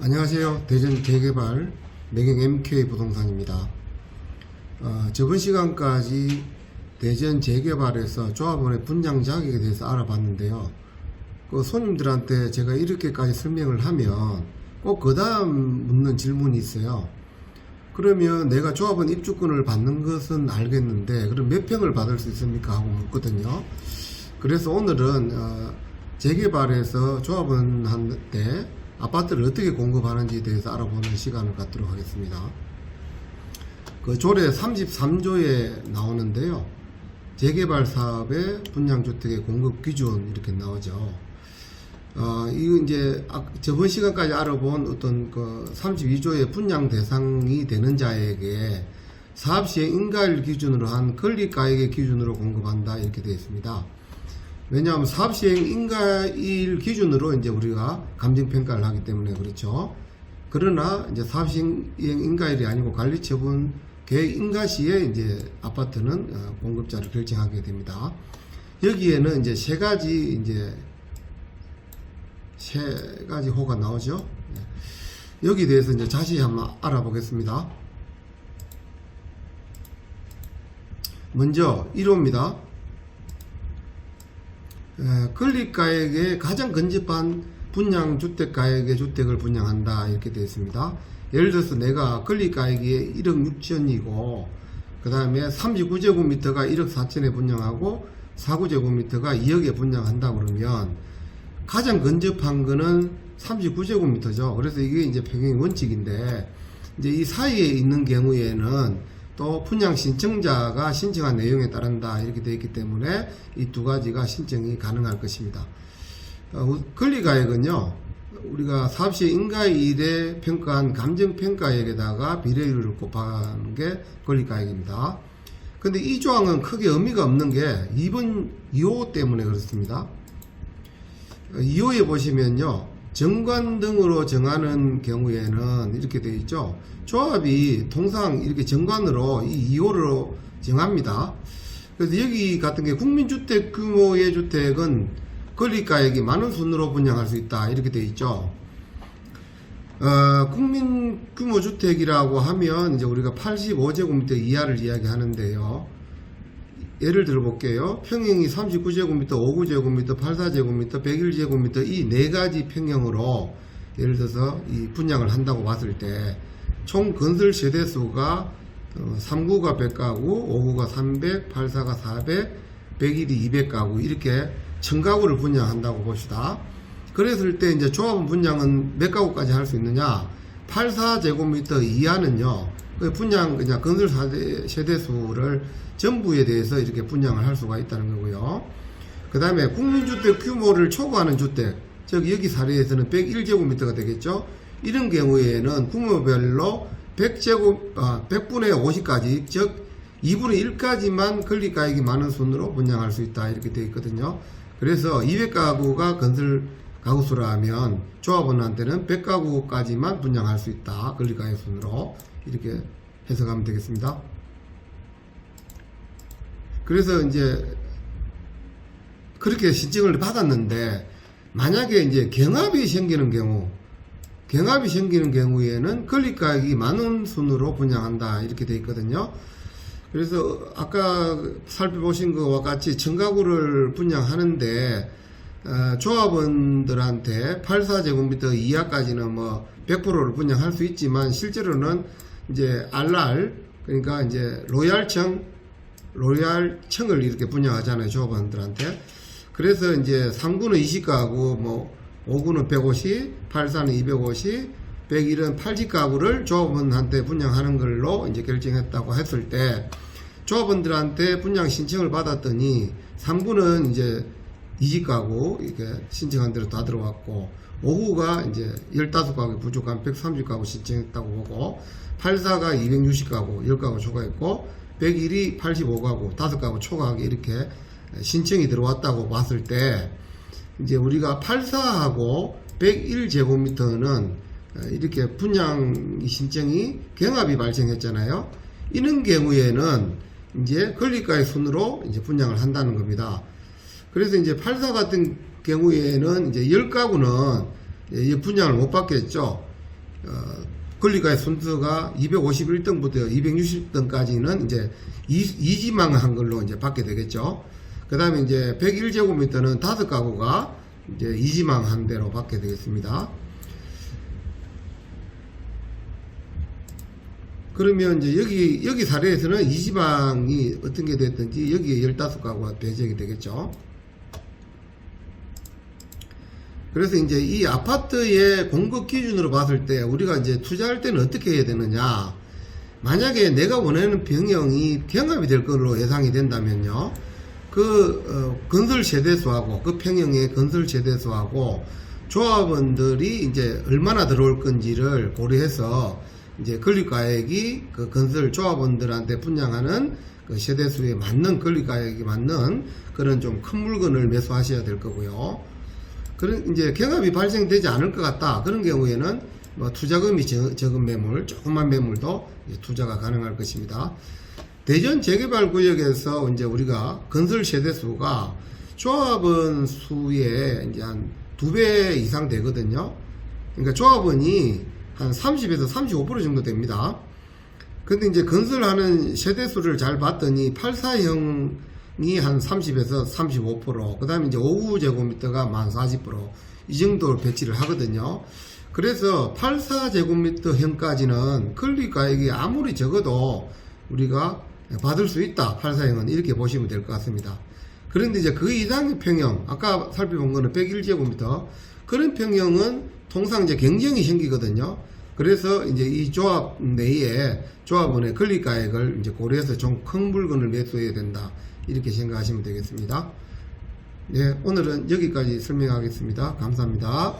안녕하세요. 대전 재개발 매경 MK 부동산입니다. 저번 시간까지 대전 재개발에서 조합원의 분양 자격에 대해서 알아봤는데요. 그 손님들한테 제가 이렇게까지 설명을 하면 꼭 그 다음 묻는 질문이 있어요. 그러면 내가 조합원 입주권을 받는 것은 알겠는데 그럼 몇 평을 받을 수 있습니까? 하고 묻거든요. 그래서 오늘은 재개발에서 조합원한테 아파트를 어떻게 공급하는지에 대해서 알아보는 시간을 갖도록 하겠습니다. 그 조례 33조에 나오는데요. 재개발 사업의 분양주택의 공급 기준 이렇게 나오죠. 이거 이제 저번 시간까지 알아본 어떤 그 32조의 분양 대상이 되는 자에게 사업시행 인가일 기준으로 한 권리가액의 기준으로 공급한다 이렇게 되어 있습니다. 왜냐하면 사업시행 인가일 기준으로 이제 우리가 감정평가를 하기 때문에 그렇죠. 그러나 이제 사업시행 인가일이 아니고 관리처분 계획 인가 시에 이제 아파트는 공급자를 결정하게 됩니다. 여기에는 이제 세 가지 호가 나오죠. 여기에 대해서 이제 자세히 한번 알아보겠습니다. 먼저 1호입니다. 권리가액의 가장 근접한 분양주택가액의 주택을 분양한다 이렇게 되어 있습니다. 예를 들어서 내가 권리가액이 1억 6천이고 그 다음에 39제곱미터가 1억 4천에 분양하고 49제곱미터가 2억에 분양한다 그러면 가장 근접한 거는 39제곱미터죠. 그래서 이게 이제 평행 원칙인데 이제 이 사이에 있는 경우에는 또 분양 신청자가 신청한 내용에 따른다 이렇게 되어 있기 때문에 이 두 가지가 신청이 가능할 것입니다. 권리가액은요 우리가 사업시 인가일에 평가한 감정평가액에다가 비례율을 곱하는 게 권리가액입니다. 근데 이 조항은 크게 의미가 없는 게 2호 때문에 그렇습니다. 2호에 보시면요 정관 등으로 정하는 경우에는 이렇게 되어 있죠. 조합이 통상 이렇게 정관으로 이 2호로 정합니다. 그래서 여기 같은 게 국민주택 규모의 주택은 권리가액이 많은 순으로 분양할 수 있다 이렇게 되어 있죠. 국민 규모 주택이라고 하면 이제 우리가 85제곱미터 이하를 이야기하는데요. 예를 들어 볼게요. 평형이 39제곱미터, 59제곱미터, 84제곱미터, 101제곱미터 이 네 가지 평형으로 예를 들어서 이 분양을 한다고 봤을 때 총 건설 세대수가 39가 100가구, 59가 300, 84가 400, 101이 200가구 이렇게 1000가구를 분양한다고 봅시다. 그랬을 때 이제 조합원 분양은 몇 가구까지 할 수 있느냐? 84제곱미터 이하는요. 분양 그냥 건설 세대수를 전부에 대해서 이렇게 분양을 할 수가 있다는 거고요. 그 다음에 국민주택 규모를 초과하는 주택, 즉 여기 사례에서는 101제곱미터가 되겠죠. 이런 경우에는 규모별로 100분의 50까지, 즉 2분의 1까지만 권리가액이 많은 순으로 분양할 수 있다 이렇게 되어 있거든요. 그래서 200가구가 건설 가구수라 하면 조합원한테는 100가구까지만 분양할 수 있다 권리가액 순으로 이렇게 해석하면 되겠습니다. 그래서 이제 그렇게 신청을 받았는데 만약에 이제 경합이 생기는 경우에는 권리가액이 많은 순으로 분양한다 이렇게 되어 있거든요. 그래서 아까 살펴보신 것과 같이 1000가구를 분양하는데 조합원들한테 84제곱미터 이하까지는 뭐 100%를 분양할 수 있지만 실제로는 이제 RR 그러니까 이제 로얄층을 이렇게 분양하잖아요 조합원들한테. 그래서 이제 3구는 20가구, 뭐 5구는 150, 84는 250, 101은 80가구를 조합원한테 분양하는 걸로 이제 결정했다고 했을 때 조합원들한테 분양 신청을 받았더니 3구는 이제 20가구 이렇게 신청한 대로 다 들어왔고 5구가 이제 15가구 부족한 130가구 신청했다고 보고 84가 260가구 10가구 초과했고 101이 85가구 5가구 초과하게 이렇게 신청이 들어왔다고 봤을 때 이제 우리가 84하고 101제곱미터는 이렇게 분양 신청이 경합이 발생했잖아요. 이런 경우에는 이제 권리가액 순으로 이제 분양을 한다는 겁니다. 그래서 이제 84 같은 경우에는 이제 10가구는 분양을 못 받겠죠. 권리가액 순서가 251등부터 260등까지는 이제 이지망한 걸로 이제 받게 되겠죠. 그 다음에 이제 101제곱미터는 5가구가 이제 이지망한 대로 받게 되겠습니다. 그러면 이제 여기 사례에서는 이지망이 어떤 게 됐든지 여기에 15가구가 배정이 되겠죠. 그래서 이제 이 아파트의 공급 기준으로 봤을 때 우리가 이제 투자할 때는 어떻게 해야 되느냐. 만약에 내가 원하는 평형이 경합이 될 걸로 예상이 된다면요. 건설 세대수하고 그 평형의 건설 세대수하고 조합원들이 이제 얼마나 들어올 건지를 고려해서 이제 건립가액이 그 건설 조합원들한테 분양하는 그 세대수에 맞는 건립가액이 맞는 그런 좀 큰 물건을 매수하셔야 될 거고요. 그런 이제 경합이 발생되지 않을 것 같다. 그런 경우에는 뭐 투자금이 적은 매물, 조그만 매물도 투자가 가능할 것입니다. 대전 재개발 구역에서 이제 우리가 건설 세대수가 조합원 수의 이제 한 2배 이상 되거든요. 그러니까 조합원이 한 30에서 35% 정도 됩니다. 근데 이제 건설하는 세대수를 잘 봤더니 84형이 한 30에서 35%, 그 다음에 이제 59제곱미터가 만 40%, 이 정도를 배치를 하거든요. 그래서 84제곱미터형까지는 건립가액이 아무리 적어도 우리가 받을 수 있다. 84형은 이렇게 보시면 될 것 같습니다. 그런데 이제 그 이상의 평형, 아까 살펴본 거는 101제곱미터, 그런 평형은 통상 이제 경쟁이 생기거든요. 그래서 이제 이 조합 내에 조합원의 건립가액을 이제 고려해서 좀 큰 물건을 매수해야 된다. 이렇게 생각하시면 되겠습니다. 네, 오늘은 여기까지 설명하겠습니다. 감사합니다.